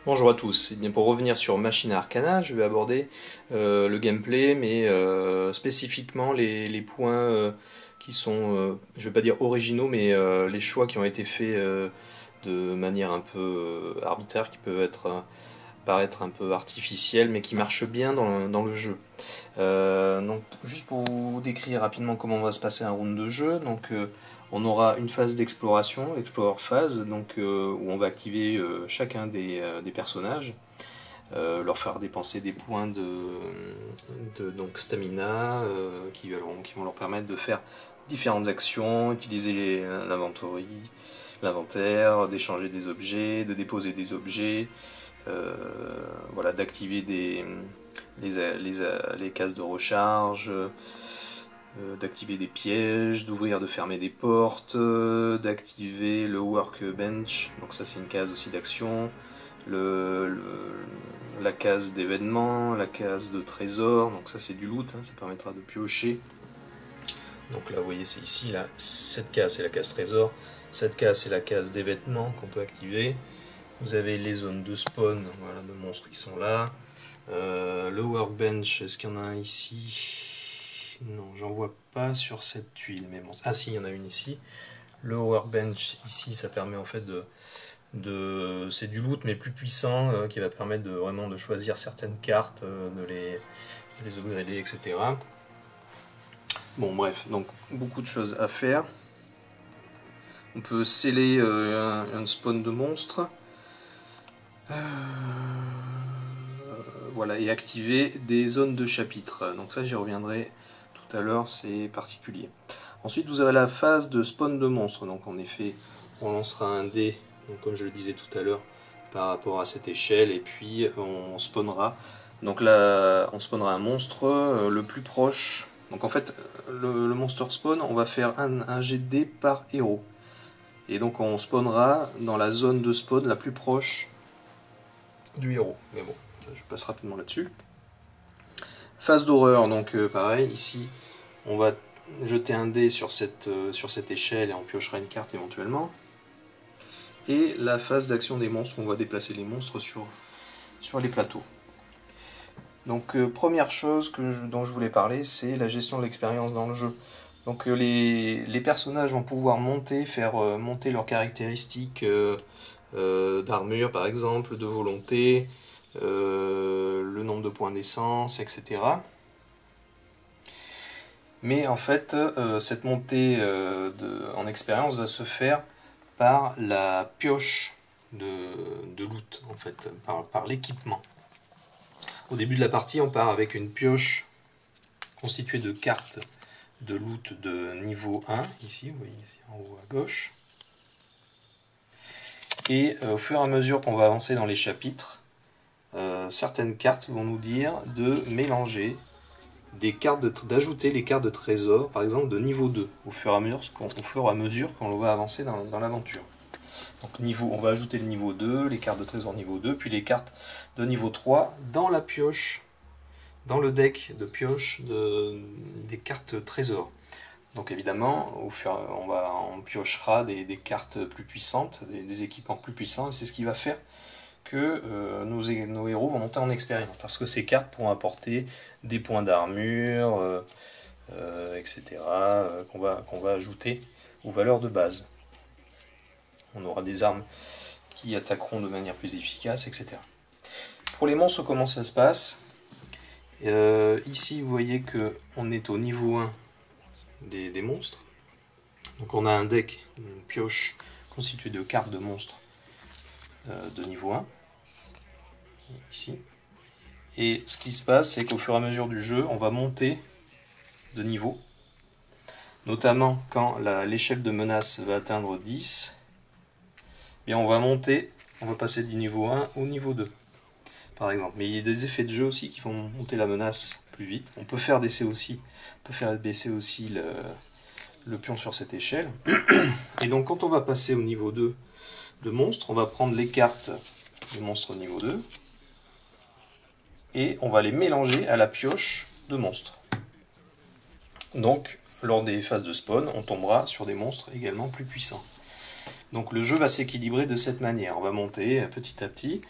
Bonjour à tous. Eh bien, pour revenir sur Machina Arcana, je vais aborder le gameplay, mais spécifiquement les points qui sont, je ne vais pas dire originaux, mais les choix qui ont été faits de manière un peu arbitraire, qui peuvent paraître un peu artificiels, mais qui marchent bien dans le jeu. Donc, juste pour vous décrire rapidement comment va se passer un round de jeu, donc on aura une phase d'exploration, Explore phase, donc, où on va activer chacun des personnages, leur faire dépenser des points donc stamina qui vont leur permettre de faire différentes actions, utiliser l'inventaire, d'échanger des objets, de déposer des objets, voilà, d'activer les cases de recharge, d'activer des pièges, d'ouvrir, de fermer des portes, d'activer le workbench, donc ça c'est une case aussi d'action, la case d'événements, la case de trésor, donc ça c'est du loot, hein, ça permettra de piocher. Donc là vous voyez c'est ici, là, cette case c'est la case trésor, cette case c'est la case d'événements qu'on peut activer. Vous avez les zones de spawn, voilà, de monstres qui sont là. Le workbench, est-ce qu'il y en a un ici? Non, j'en vois pas sur cette tuile, mais bon. Ah si, il y en a une ici. Le workbench ici, ça permet en fait c'est du loot mais plus puissant qui va permettre vraiment de choisir certaines cartes, de les upgrader, etc. Bon bref, donc beaucoup de choses à faire. On peut sceller un spawn de monstres. Voilà, et activer des zones de chapitre. Donc ça j'y reviendrai tout à l'heure, c'est particulier. Ensuite vous avez la phase de spawn de monstres. Donc en effet on lancera un dé, donc comme je le disais tout à l'heure, par rapport à cette échelle, et puis on spawnera. Donc là on spawnera un monstre le plus proche. Donc en fait le monster spawn, on va faire un jet de dé par héros. Et donc on spawnera dans la zone de spawn la plus proche du héros. Mais bon, je passe rapidement là-dessus. Phase d'horreur, donc pareil, ici on va jeter un dé sur cette échelle et on piochera une carte éventuellement. Et la phase d'action des monstres, on va déplacer les monstres sur les plateaux. Donc première chose dont je voulais parler, c'est la gestion de l'expérience dans le jeu. Donc les personnages vont pouvoir faire monter leurs caractéristiques d'armure par exemple, de volonté, le nombre de points d'essence, etc. Mais en fait, cette montée en expérience va se faire par la pioche de loot, en fait, par l'équipement. Au début de la partie, on part avec une pioche constituée de cartes de loot de niveau 1, ici, vous voyez ici en haut à gauche. Et au fur et à mesure qu'on va avancer dans les chapitres, certaines cartes vont nous dire de mélanger d'ajouter les cartes de trésor, par exemple de niveau 2, au fur et à mesure qu'on va avancer dans l'aventure. Donc on va ajouter le niveau 2, les cartes de trésor niveau 2, puis les cartes de niveau 3 dans la pioche, dans le deck de pioche des cartes trésor. Donc évidemment, on piochera des cartes plus puissantes, des équipements plus puissants, et c'est ce qui va faire que nos héros vont monter en expérience, parce que ces cartes pourront apporter des points d'armure, etc., qu'on va ajouter aux valeurs de base. On aura des armes qui attaqueront de manière plus efficace, etc. Pour les monstres, comment ça se passe? Ici, vous voyez qu'on est au niveau 1 des monstres. Donc on a un deck, une pioche constituée de cartes de monstres de niveau 1. Ici. Et ce qui se passe, c'est qu'au fur et à mesure du jeu, on va monter de niveau. Notamment quand l'échelle de menace va atteindre 10, et on va passer du niveau 1 au niveau 2. Par exemple. Mais il y a des effets de jeu aussi qui vont monter la menace plus vite. On peut faire baisser aussi le pion sur cette échelle. Et donc quand on va passer au niveau 2 de monstres, on va prendre les cartes de monstres niveau 2 et on va les mélanger à la pioche de monstres. Donc lors des phases de spawn, on tombera sur des monstres également plus puissants. Donc le jeu va s'équilibrer de cette manière. On va monter petit à petit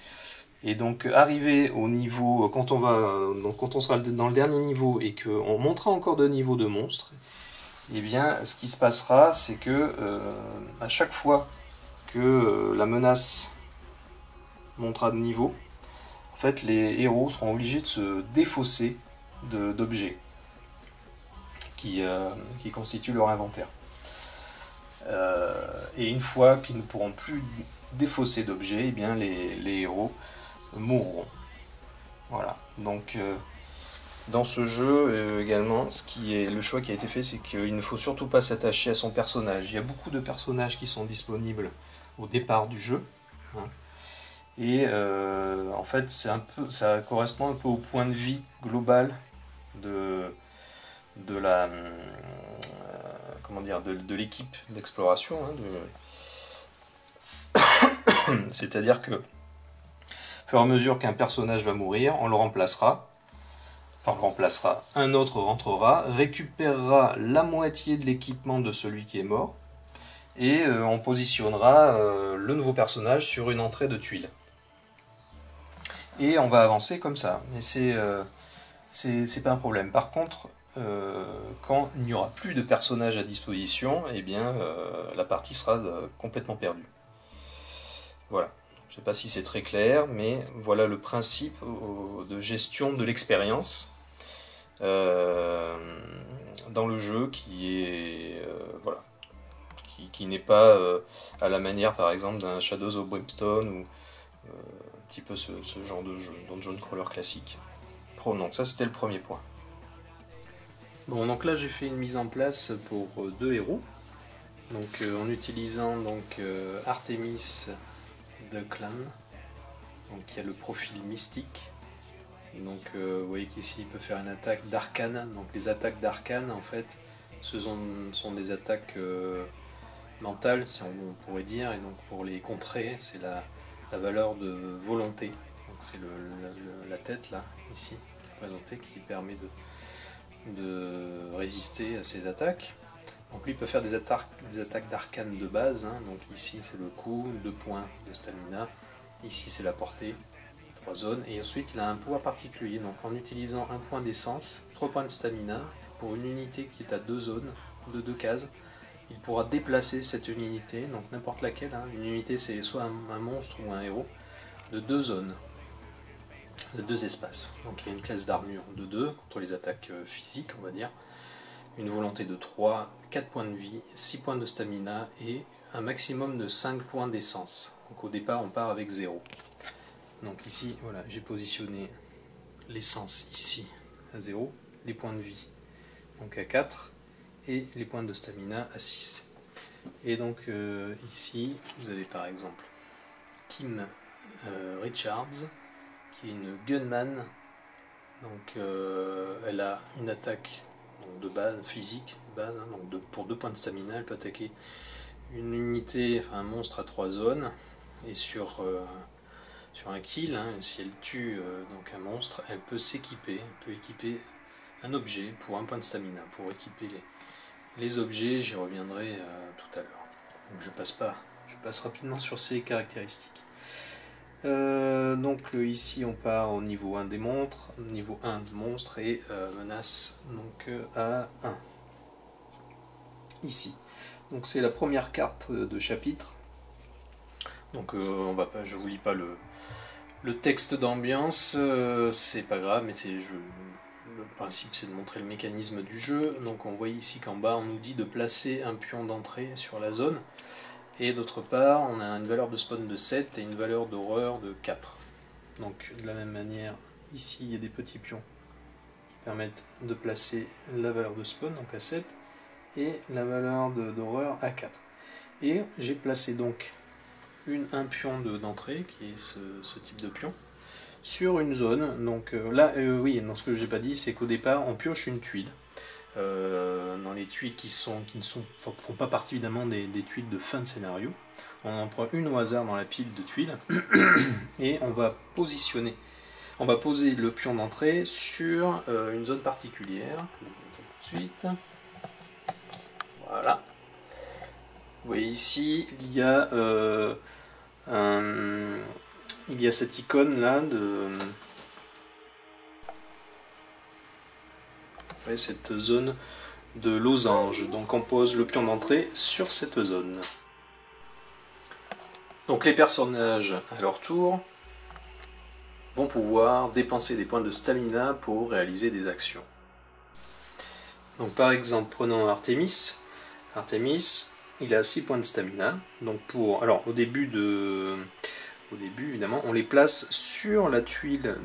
Et donc arrivé au niveau, quand on sera dans le dernier niveau et qu'on montera encore de niveau de monstre, et bien ce qui se passera, c'est que à chaque fois que la menace montera de niveau, en fait les héros seront obligés de se défausser d'objets qui constituent leur inventaire. Et une fois qu'ils ne pourront plus défausser d'objets, eh bien les héros mourront. Voilà. Donc dans ce jeu également, le choix qui a été fait, c'est qu'il ne faut surtout pas s'attacher à son personnage. Il y a beaucoup de personnages qui sont disponibles au départ du jeu, hein. Et en fait, ça correspond un peu au point de vie global de la comment dire, de l'équipe d'exploration, hein, c'est-à-dire que au fur et à mesure qu'un personnage va mourir, on le remplacera, un autre rentrera, récupérera la moitié de l'équipement de celui qui est mort, et on positionnera le nouveau personnage sur une entrée de tuiles. Et on va avancer comme ça, mais c'est pas un problème. Par contre, quand il n'y aura plus de personnages à disposition, eh bien la partie sera complètement perdue. Voilà. Je ne sais pas si c'est très clair, mais voilà le principe de gestion de l'expérience dans le jeu qui est voilà, qui n'est pas à la manière par exemple d'un Shadows of Brimstone ou un petit peu ce genre de jeu, dungeon crawler classique. Donc ça c'était le premier point. Bon, donc là j'ai fait une mise en place pour deux héros, donc en utilisant donc Artemis de Clan, donc il y a le profil mystique, donc vous voyez qu'ici il peut faire une attaque d'arcane. Donc les attaques d'arcane en fait ce sont des attaques mentales, si on pourrait dire, et donc pour les contrer c'est la valeur de volonté, donc c'est la tête là ici représentée qui permet de résister à ces attaques. Donc lui il peut faire des attaques d'arcane de base, hein. Donc ici c'est le coup, 2 points de stamina, ici c'est la portée, 3 zones, et ensuite il a un pouvoir particulier, donc en utilisant un point d'essence, 3 points de stamina, pour une unité qui est à 2 zones, de 2 cases, il pourra déplacer cette unité, donc n'importe laquelle, hein. Une unité c'est soit un monstre ou un héros, de 2 zones, de 2 espaces. Donc il y a une classe d'armure de 2 contre les attaques physiques, on va dire, une volonté de 3, 4 points de vie, 6 points de stamina et un maximum de 5 points d'essence. Donc au départ on part avec 0. Donc ici voilà, j'ai positionné l'essence ici à 0, les points de vie donc à 4 et les points de stamina à 6. Et donc ici vous avez par exemple Kim Richards qui est une gunman. Donc elle a une attaque de base, physique, de base, hein, donc pour 2 points de stamina, elle peut attaquer une unité, enfin un monstre à 3 zones, et sur un kill, hein, si elle tue donc un monstre, elle peut s'équiper, elle peut équiper un objet pour 1 point de stamina. Pour équiper les objets, j'y reviendrai tout à l'heure. Donc je passe rapidement sur ces caractéristiques. Donc ici on part au niveau 1 des monstres, niveau 1 de monstres et menace donc à 1. Ici. Donc c'est la première carte de chapitre. Donc je vous lis pas le texte d'ambiance, c'est pas grave, mais le principe c'est de montrer le mécanisme du jeu. Donc on voit ici qu'en bas on nous dit de placer un pion d'entrée sur la zone. Et d'autre part, on a une valeur de spawn de 7 et une valeur d'horreur de 4. Donc de la même manière, ici il y a des petits pions qui permettent de placer la valeur de spawn, donc à 7, et la valeur d'horreur à 4. Et j'ai placé donc un pion d'entrée, qui est ce type de pion, sur une zone. Donc là, oui, non, ce que j'ai pas dit, c'est qu'au départ, on pioche une tuile. Dans les tuiles qui ne font pas partie évidemment des tuiles de fin de scénario. On en prend une au hasard dans la pile de tuiles et on va poser le pion d'entrée sur une zone particulière. Tout de suite. Voilà. Vous voyez ici, il y a il y a cette icône là de cette zone de losange. Donc on pose le pion d'entrée sur cette zone. Donc les personnages à leur tour vont pouvoir dépenser des points de stamina pour réaliser des actions. Donc par exemple, prenons Artemis. Artemis, il a 6 points de stamina. Donc alors au début évidemment, on les place sur la tuile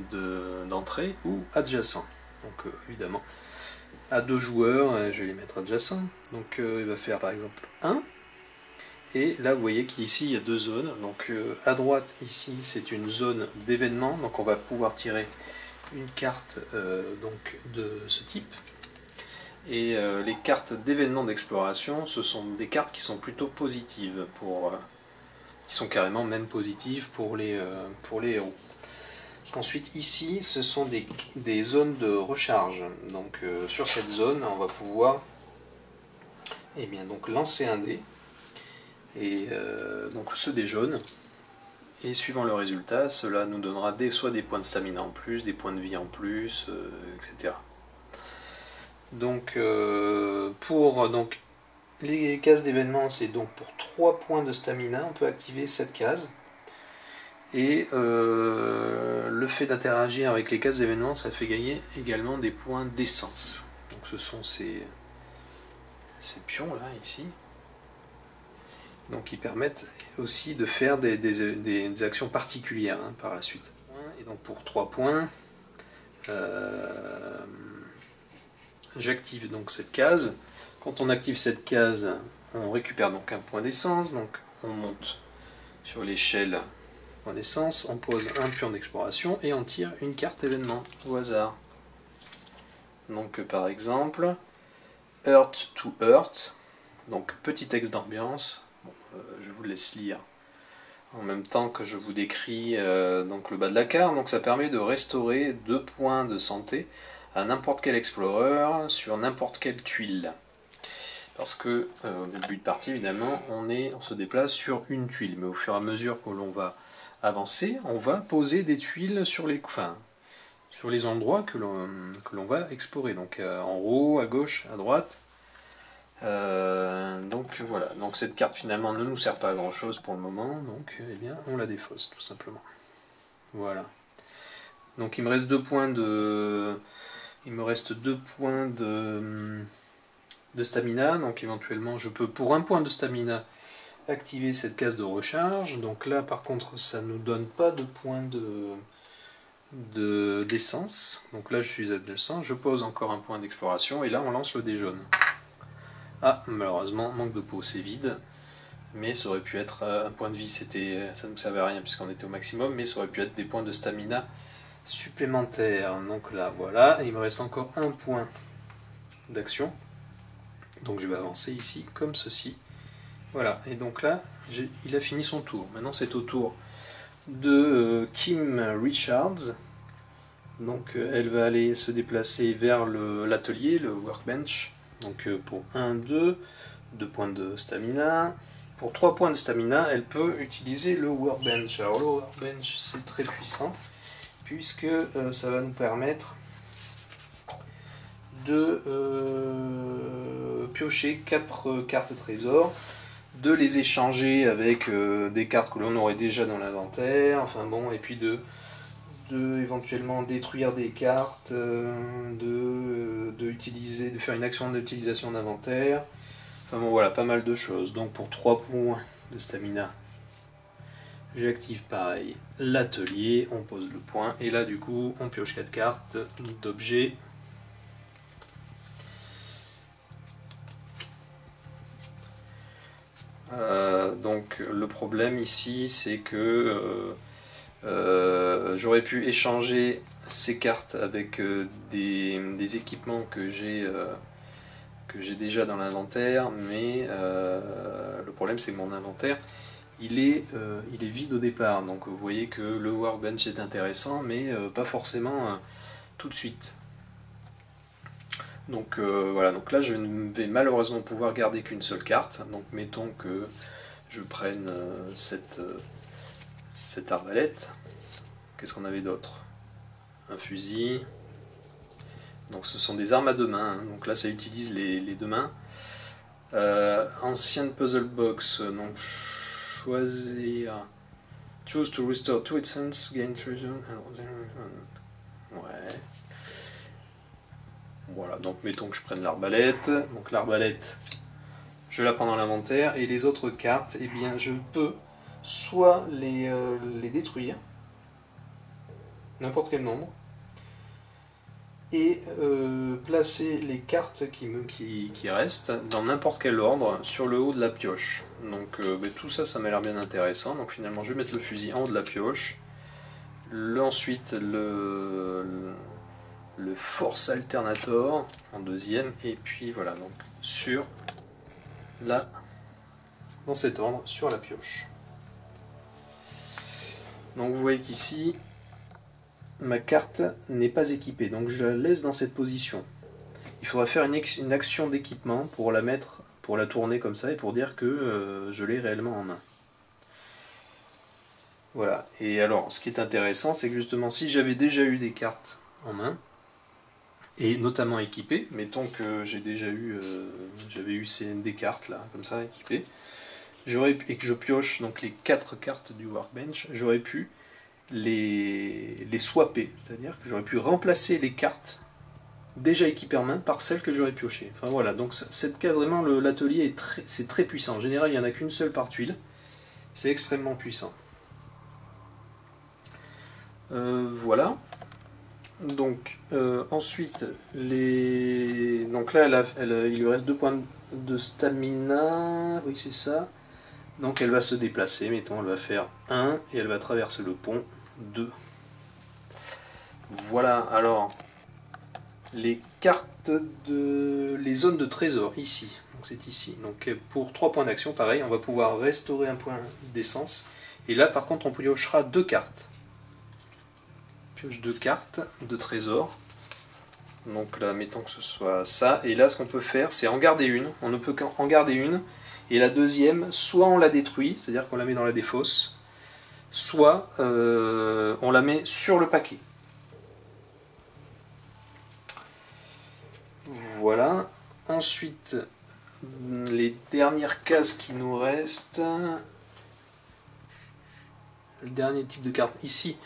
d'entrée ou adjacent. Donc évidemment, à 2 joueurs, je vais les mettre adjacents. Donc il va faire par exemple 1. Et là, vous voyez qu'ici, il y a 2 zones. Donc à droite, ici, c'est une zone d'événement. Donc on va pouvoir tirer une carte donc, de ce type. Et les cartes d'événements d'exploration, ce sont des cartes qui sont plutôt positives, qui sont carrément même positives pour les héros. Ensuite, ici, ce sont des zones de recharge. Donc sur cette zone, on va pouvoir donc, lancer un dé. Et donc ce dé jaune, et suivant le résultat, cela nous donnera soit des points de stamina en plus, des points de vie en plus, etc. Donc pour les cases d'événements, c'est donc pour 3 points de stamina, on peut activer cette case. Et le fait d'interagir avec les cases d'événements, ça fait gagner également des points d'essence. Donc ce sont ces pions là, ici. Donc qui permettent aussi de faire des actions particulières hein, par la suite. Et donc pour 3 points, j'active donc cette case. Quand on active cette case, on récupère donc un point d'essence. Donc on monte sur l'échelle point d'essence, on pose un pion d'exploration et on tire une carte événement au hasard. Donc par exemple, Earth to Earth, donc petit texte d'ambiance. Je vous laisse lire en même temps que je vous décris donc le bas de la carte. Donc ça permet de restaurer 2 points de santé à n'importe quel explorer sur n'importe quelle tuile. Parce que au début de partie, évidemment, on se déplace sur une tuile. Mais au fur et à mesure que l'on va avancer, on va poser des tuiles sur les endroits que l'on va explorer. Donc en haut, à gauche, à droite. Donc voilà, donc cette carte finalement ne nous sert pas à grand chose pour le moment, donc eh bien on la défausse tout simplement. Voilà. Donc il me reste 2 points de stamina, donc éventuellement je peux pour 1 point de stamina activer cette case de recharge. Donc là par contre ça ne nous donne pas de points d'essence. Donc là je suis à 200, je pose encore un point d'exploration et là on lance le dé jaune. Ah, malheureusement, manque de peau, c'est vide. Mais ça aurait pu être un point de vie, ça ne me servait à rien puisqu'on était au maximum, mais ça aurait pu être des points de stamina supplémentaires. Donc là, voilà, et il me reste encore 1 point d'action. Donc je vais avancer ici, comme ceci. Voilà, et donc là, il a fini son tour. Maintenant, c'est au tour de Kim Richards. Donc elle va aller se déplacer vers l'atelier, le workbench. Donc pour 1, 2 points de stamina. Pour 3 points de stamina, elle peut utiliser le workbench. Alors le workbench, c'est très puissant, puisque ça va nous permettre de piocher 4 cartes trésors, de les échanger avec des cartes que l'on aurait déjà dans l'inventaire, enfin bon, et puis de éventuellement détruire des cartes, de faire une action d'utilisation d'inventaire, enfin bon voilà, pas mal de choses. Donc pour 3 points de stamina, j'active pareil l'atelier, on pose le point, et là du coup on pioche 4 cartes d'objets. Donc le problème ici c'est que j'aurais pu échanger ces cartes avec des équipements que j'ai déjà dans l'inventaire, mais le problème c'est que mon inventaire il est vide au départ. Donc vous voyez que le workbench est intéressant, mais pas forcément tout de suite. Donc voilà, donc là je ne vais malheureusement pouvoir garder qu'une seule carte. Donc mettons que je prenne cette arbalète. Qu'est-ce qu'on avait d'autre? Un fusil. Donc ce sont des armes à deux mains, hein. Donc là ça utilise les deux mains. Ancienne puzzle box, donc choisir. Choose to restore two essence, gain treasure. Ouais. Voilà, donc mettons que je prenne l'arbalète. Donc l'arbalète, je la prends dans l'inventaire. Et les autres cartes, eh bien je peux soit les détruire, n'importe quel nombre, et placer les cartes qui restent dans n'importe quel ordre sur le haut de la pioche. Donc tout ça, ça m'a l'air bien intéressant. Donc finalement, je vais mettre le fusil en haut de la pioche. Ensuite, le Force Alternator en deuxième. Et puis voilà, donc dans cet ordre, sur la pioche. Donc vous voyez qu'ici, ma carte n'est pas équipée, donc je la laisse dans cette position. Il faudra faire une action d'équipement pour la mettre, pour la tourner comme ça et pour dire que je l'ai réellement en main. Voilà, et alors ce qui est intéressant, c'est que justement si j'avais déjà eu des cartes en main, et notamment équipées, mettons que j'avais eu des cartes là, comme ça équipées, et que je pioche donc les 4 cartes du workbench, j'aurais pu les swapper, c'est-à-dire que j'aurais pu remplacer les cartes déjà équipées en main par celles que j'aurais piochées. Enfin voilà, donc cette case, vraiment, l'atelier c'est très puissant. En général, il n'y en a qu'une seule par tuile, c'est extrêmement puissant. Voilà. Donc ensuite, donc là, il lui reste 2 points de stamina, oui c'est ça. Donc elle va se déplacer, mettons, elle va faire 1 et elle va traverser le pont 2. Voilà, alors les cartes les zones de trésor ici. Donc c'est ici. Donc pour 3 points d'action, pareil, on va pouvoir restaurer un point d'essence. Et là par contre on piochera 2 cartes. Pioche 2 cartes de trésor. Donc là mettons que ce soit ça. Et là ce qu'on peut faire c'est en garder une. On ne peut qu'en garder une. Et la deuxième, soit on la détruit, c'est-à-dire qu'on la met dans la défausse, soit on la met sur le paquet. Voilà. Ensuite, les dernières cases qui nous restent. Le dernier type de carte ici,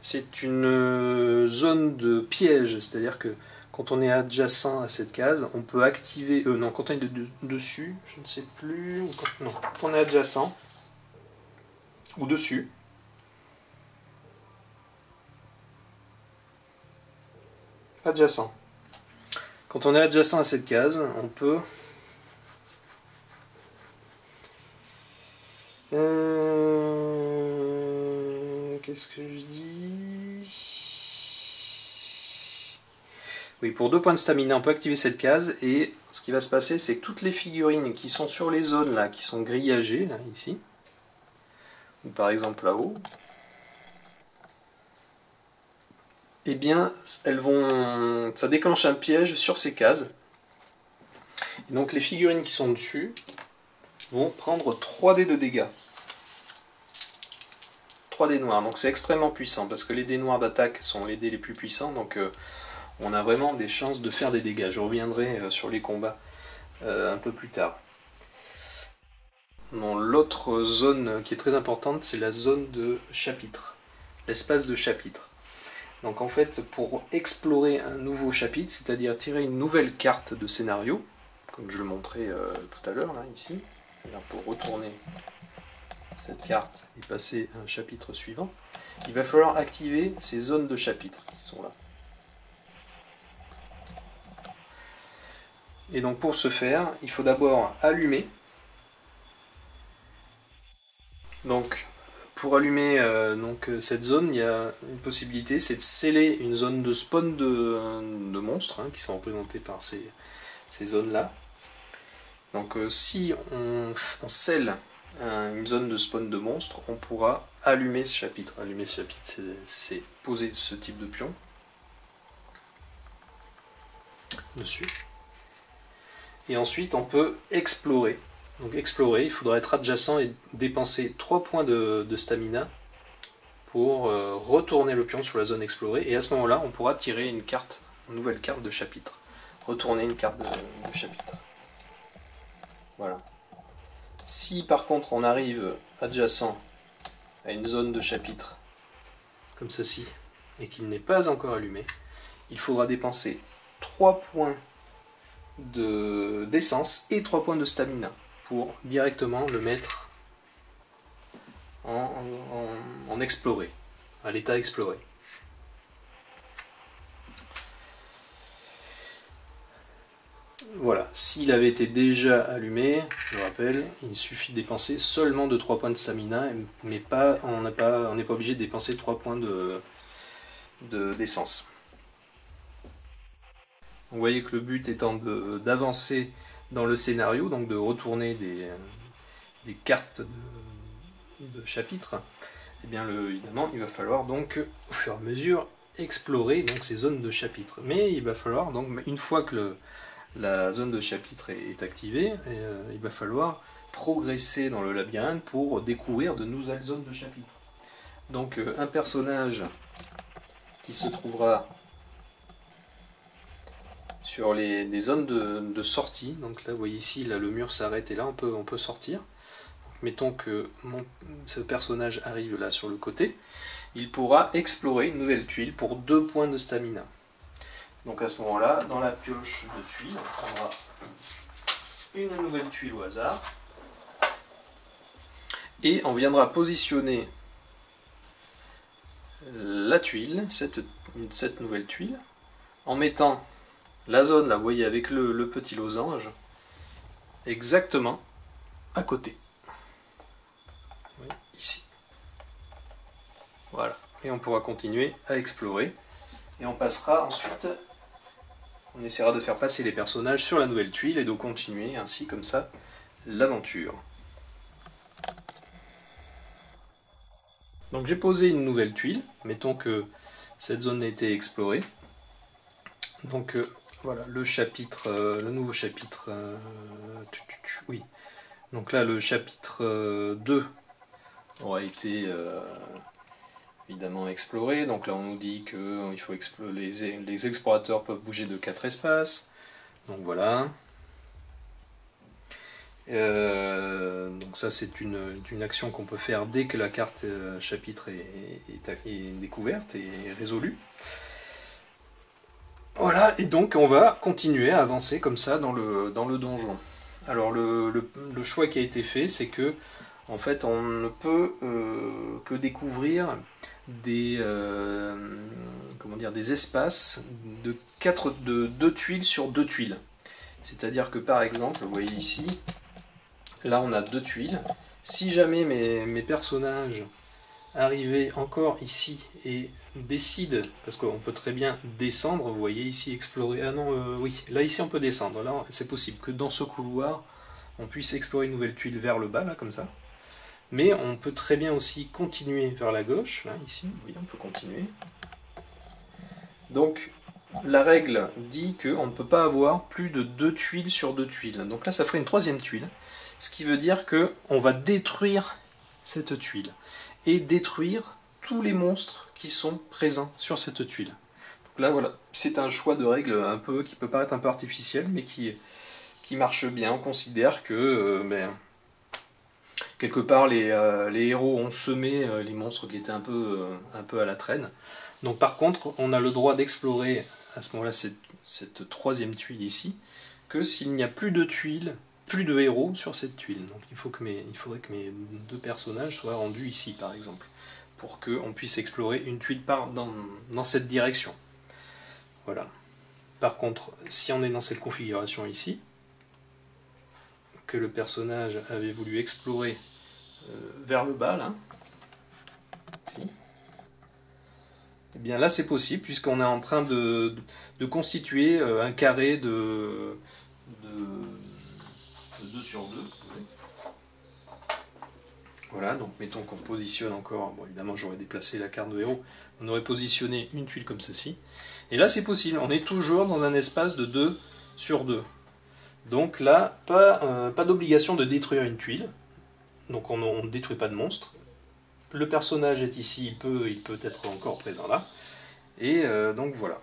c'est une zone de piège, c'est-à-dire que quand on est adjacent à cette case, on peut activer... non, quand on est dessus, je ne sais plus... non, quand on est adjacent, ou dessus, adjacent. Quand on est adjacent à cette case, on peut... Qu'est-ce que je dis? Oui, pour 2 points de stamina, on peut activer cette case, et ce qui va se passer, c'est que toutes les figurines qui sont sur les zones là, qui sont grillagées, là, ici, ou par exemple là-haut, eh bien, ça déclenche un piège sur ces cases. Et donc les figurines qui sont dessus vont prendre 3 dés de dégâts. 3 dés noirs, donc c'est extrêmement puissant, parce que les dés noirs d'attaque sont les dés les plus puissants, donc on a vraiment des chances de faire des dégâts. Je reviendrai sur les combats un peu plus tard. L'autre zone qui est très importante, c'est la zone de chapitre, l'espace de chapitre. Donc en fait, pour explorer un nouveau chapitre, c'est-à-dire tirer une nouvelle carte de scénario, comme je le montrais tout à l'heure, là, ici, pour retourner cette carte et passer à un chapitre suivant, il va falloir activer ces zones de chapitre qui sont là. Et donc pour ce faire, il faut d'abord allumer. Donc pour allumer cette zone, il y a une possibilité, c'est de sceller une zone de spawn de monstres, hein, qui sont représentés par ces zones-là. Donc si on scelle une zone de spawn de monstres, on pourra allumer ce chapitre. Allumer ce chapitre, c'est poser ce type de pion dessus. Et ensuite on peut explorer. Donc explorer, il faudra être adjacent et dépenser 3 points de stamina pour retourner le pion sur la zone explorée, et à ce moment-là, on pourra tirer une nouvelle carte de chapitre. Retourner une carte de chapitre. Voilà. Si par contre on arrive adjacent à une zone de chapitre, comme ceci, et qu'il n'est pas encore allumé, il faudra dépenser 3 points d'essence et 3 points de stamina pour directement le mettre en exploré, à l'état exploré. Voilà, s'il avait été déjà allumé, je rappelle, il suffit de dépenser seulement de 3 points de stamina, mais on n'est pas obligé de dépenser 3 points d'essence. Vous voyez que le but étant d'avancer dans le scénario, donc de retourner des cartes de chapitres, et bien évidemment il va falloir donc au fur et à mesure explorer donc ces zones de chapitres. Mais il va falloir donc, une fois que la zone de chapitre est activée, il va falloir progresser dans le labyrinthe pour découvrir de nouvelles zones de chapitre. Donc un personnage qui se trouvera sur des zones de sortie, donc là vous voyez ici, là, le mur s'arrête et là on peut sortir. Donc, mettons que ce personnage arrive là sur le côté, il pourra explorer une nouvelle tuile pour 2 points de stamina. Donc à ce moment-là, dans la pioche de tuiles, on prendra une nouvelle tuile au hasard et on viendra positionner la tuile, cette nouvelle tuile, en mettant la zone, là vous voyez avec le petit losange, exactement à côté. Oui, ici. Voilà. Et on pourra continuer à explorer. Et on passera ensuite, on essaiera de faire passer les personnages sur la nouvelle tuile et de continuer ainsi comme ça l'aventure. Donc j'ai posé une nouvelle tuile, mettons que cette zone a été explorée. Donc voilà le chapitre, le nouveau chapitre, oui. Donc là le chapitre 2 aura été évidemment exploré. Donc là on nous dit que il faut les explorateurs peuvent bouger de 4 espaces. Donc voilà. Donc ça c'est une action qu'on peut faire dès que la carte chapitre est découverte et résolue. Voilà, et donc on va continuer à avancer comme ça dans le donjon. Alors le choix qui a été fait, c'est que en fait on ne peut que découvrir des espaces de 2 tuiles sur 2 tuiles. C'est-à-dire que par exemple, vous voyez ici, là on a 2 tuiles. Si jamais mes personnages arrivaient encore ici et décident, parce qu'on peut très bien descendre, vous voyez ici explorer, ah non, oui, là ici on peut descendre, là c'est possible que dans ce couloir on puisse explorer une nouvelle tuile vers le bas, là comme ça. Mais on peut très bien aussi continuer vers la gauche, là ici, vous voyez on peut continuer. Donc la règle dit qu'on ne peut pas avoir plus de 2 tuiles sur 2 tuiles. Donc là ça ferait une 3e tuile, ce qui veut dire qu'on va détruire cette tuile et détruire tous les monstres qui sont présents sur cette tuile. Donc là voilà, c'est un choix de règle qui peut paraître un peu artificiel, mais qui marche bien. On considère que quelque part les héros ont semé les monstres qui étaient un peu à la traîne. Donc par contre, on a le droit d'explorer à ce moment-là cette 3e tuile ici, que s'il n'y a plus de tuiles, plus de héros sur cette tuile. Donc il faudrait que mes 2 personnages soient rendus ici par exemple, pour qu'on puisse explorer une tuile dans cette direction. Voilà. Par contre, si on est dans cette configuration ici, que le personnage avait voulu explorer vers le bas, là, et bien là c'est possible, puisqu'on est en train de constituer un carré de 2 sur 2. Voilà, donc mettons qu'on positionne encore, bon évidemment j'aurais déplacé la carte de héros, on aurait positionné une tuile comme ceci, et là c'est possible, on est toujours dans un espace de 2 sur 2. Donc là, pas d'obligation de détruire une tuile, donc on ne détruit pas de monstre. le personnage est ici, il peut être encore présent là. Et donc voilà.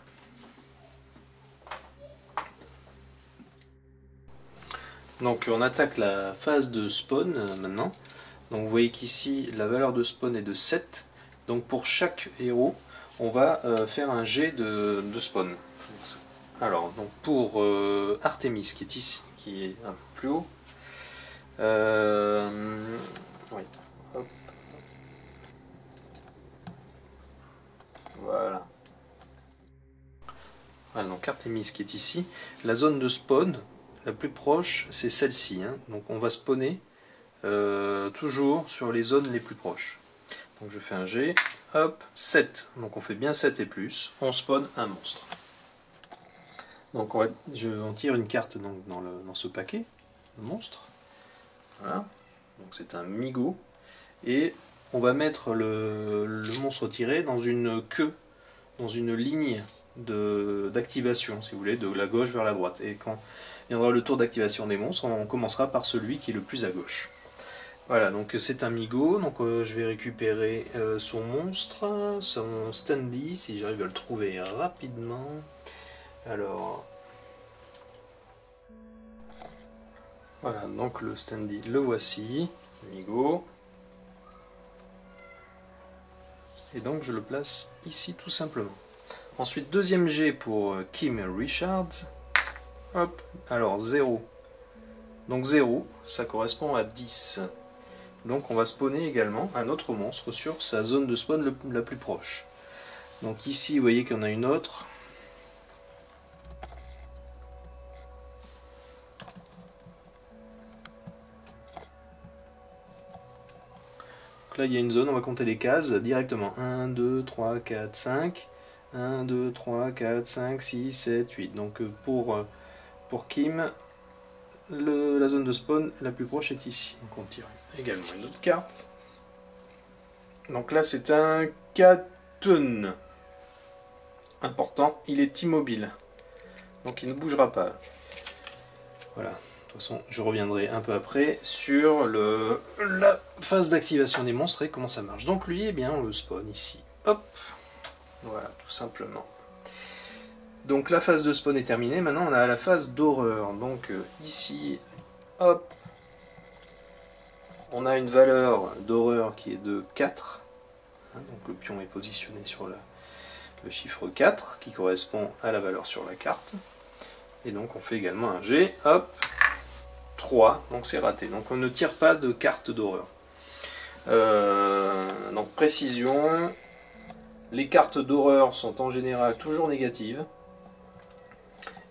Donc on attaque la phase de spawn maintenant. Donc vous voyez qu'ici la valeur de spawn est de 7. Donc pour chaque héros, on va faire un jet de spawn. Alors donc pour Artemis qui est ici, qui est un peu plus haut. Oui. Hop. Voilà. Voilà, donc Artemis qui est ici. La zone de spawn la plus proche, c'est celle-ci. Hein. Donc on va spawner toujours sur les zones les plus proches. Donc je fais un G, hop, 7. Donc on fait bien 7 et plus. On spawn un monstre. Donc on tire une carte donc, dans ce paquet, le monstre. Voilà. Donc c'est un Migo. Et on va mettre le monstre tiré dans une queue, dans une ligne d'activation, si vous voulez, de la gauche vers la droite. Et quand viendra le tour d'activation des monstres, on commencera par celui qui est le plus à gauche. Voilà, donc c'est un Migo, donc je vais récupérer son monstre, son standy, si j'arrive à le trouver rapidement. Alors, voilà, donc le standy, le voici, Migo. Et donc je le place ici tout simplement. Ensuite, deuxième G pour Kim Richards. Hop, alors 0. Donc 0, ça correspond à 10. Donc on va spawner également un autre monstre sur sa zone de spawn la plus proche. Donc ici, vous voyez qu'il y en a une autre. Donc là, il y a une zone, on va compter les cases directement. 1, 2, 3, 4, 5. 1, 2, 3, 4, 5, 6, 7, 8. Donc pour Kim, la zone de spawn la plus proche est ici. Donc on tire également une autre carte. Donc là c'est un Katun. Important, il est immobile. Donc il ne bougera pas. Voilà. De toute façon, je reviendrai un peu après sur la phase d'activation des monstres et comment ça marche. Donc lui, eh bien, on le spawn ici. Hop. Voilà, tout simplement. Donc la phase de spawn est terminée, maintenant on a la phase d'horreur. Donc ici, hop, on a une valeur d'horreur qui est de 4. Hein, donc le pion est positionné sur le chiffre 4 qui correspond à la valeur sur la carte. Et donc on fait également un G, hop, 3, donc c'est raté. Donc on ne tire pas de carte d'horreur. Donc précision, les cartes d'horreur sont en général toujours négatives.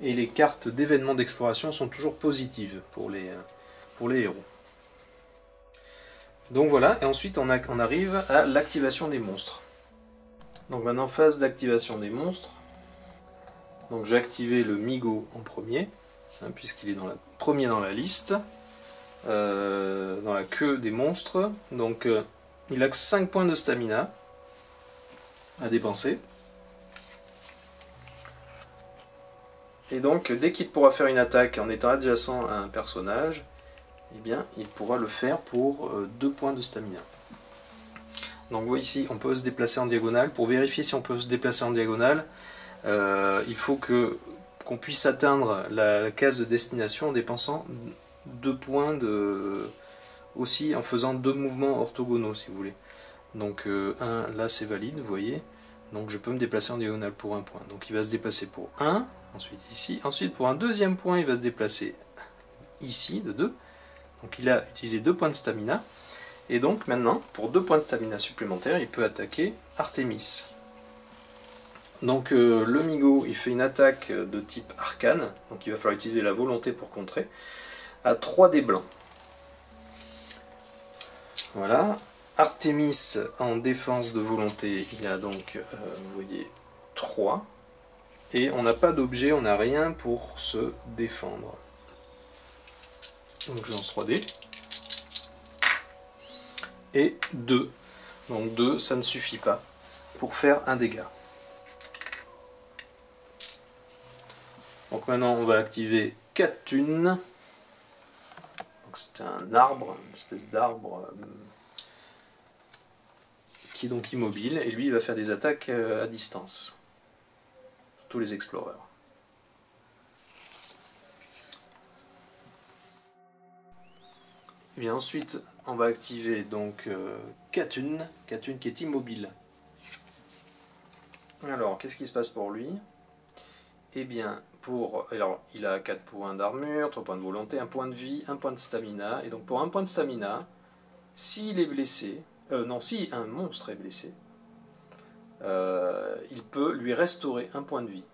Et les cartes d'événements d'exploration sont toujours positives pour les héros. Donc voilà, et ensuite on arrive à l'activation des monstres. Donc maintenant, phase d'activation des monstres. Donc j'ai activé le Migo en premier, hein, puisqu'il est premier dans la liste, dans la queue des monstres. Donc il a 5 points de stamina à dépenser. Et donc, dès qu'il pourra faire une attaque en étant adjacent à un personnage, eh bien, il pourra le faire pour 2 points de stamina. Donc, vous voyez ici, on peut se déplacer en diagonale. Pour vérifier si on peut se déplacer en diagonale, il faut qu'on puisse atteindre la case de destination en dépensant 2 points aussi en faisant 2 mouvements orthogonaux, si vous voulez. Donc, là, c'est valide, vous voyez. Donc, je peux me déplacer en diagonale pour 1 point. Donc, il va se déplacer pour 1. Ensuite ici, ensuite pour un deuxième point il va se déplacer ici de 2, donc il a utilisé 2 points de stamina, et donc maintenant pour 2 points de stamina supplémentaires il peut attaquer Artemis. Donc le Migo il fait une attaque de type arcane, donc il va falloir utiliser la volonté pour contrer, à 3 dés blancs. Voilà, Artemis en défense de volonté il a donc, vous voyez, 3. Et on n'a pas d'objet, on n'a rien pour se défendre. Donc je lance 3 dés. Et 2. Donc 2, ça ne suffit pas pour faire un dégât. Donc maintenant on va activer Katun. C'est un arbre, une espèce d'arbre qui est donc immobile, et lui il va faire des attaques à distance. Tous les explorers. Et bien ensuite, on va activer donc Khatun qui est immobile. Alors, qu'est-ce qui se passe pour lui? Eh bien, alors, il a 4 points d'armure, 3 points de volonté, 1 point de vie, 1 point de stamina. Et donc pour 1 point de stamina, s'il est blessé, si un monstre est blessé, il peut lui restaurer 1 point de vie.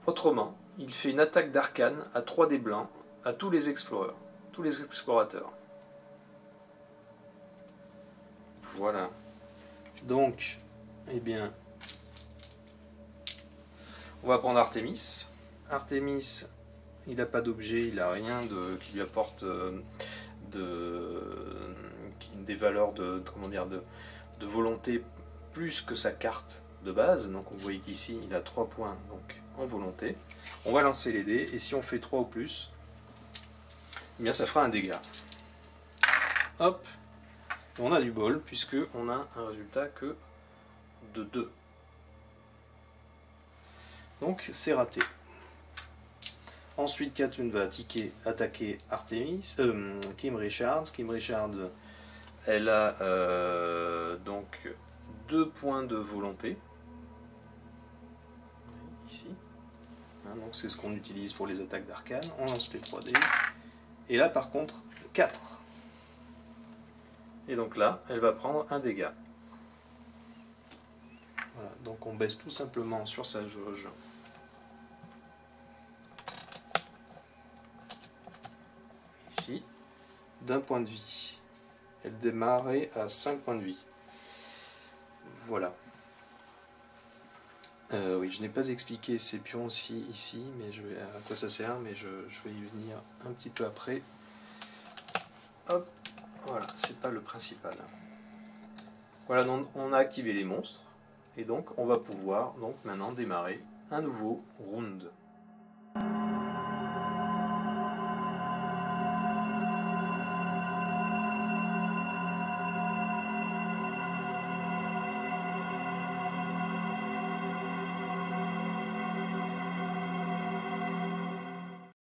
Autrement, il fait une attaque d'arcane à 3 dés blancs à tous les explorers, tous les explorateurs. Voilà. Donc, eh bien, on va prendre Artemis. Artemis, il n'a pas d'objet, il n'a rien qui lui apporte des valeurs de volonté plus que sa carte de base. Donc vous voyez qu'ici, il a 3 points donc, en volonté. On va lancer les dés, et si on fait 3 ou plus, eh bien ça fera un dégât. Hop, on a du bol, puisque on a un résultat que de 2. Donc c'est raté. Ensuite, Khatun va attaquer Artemis, Kim Richards. Kim Richards, elle a donc 2 points de volonté. Ici. Hein, donc c'est ce qu'on utilise pour les attaques d'arcane. On lance les 3 dés. Et là, par contre, 4. Et donc là, elle va prendre un dégât. Voilà, donc on baisse tout simplement sur sa jauge. Ici, d'un point de vie. Elle démarrait à 5 points de vie. Voilà. Oui, je n'ai pas expliqué ces pions aussi ici, mais à quoi ça sert, mais je vais y venir un petit peu après. Hop, voilà, c'est pas le principal. Voilà, donc on a activé les monstres, et donc on va pouvoir donc maintenant démarrer un nouveau round.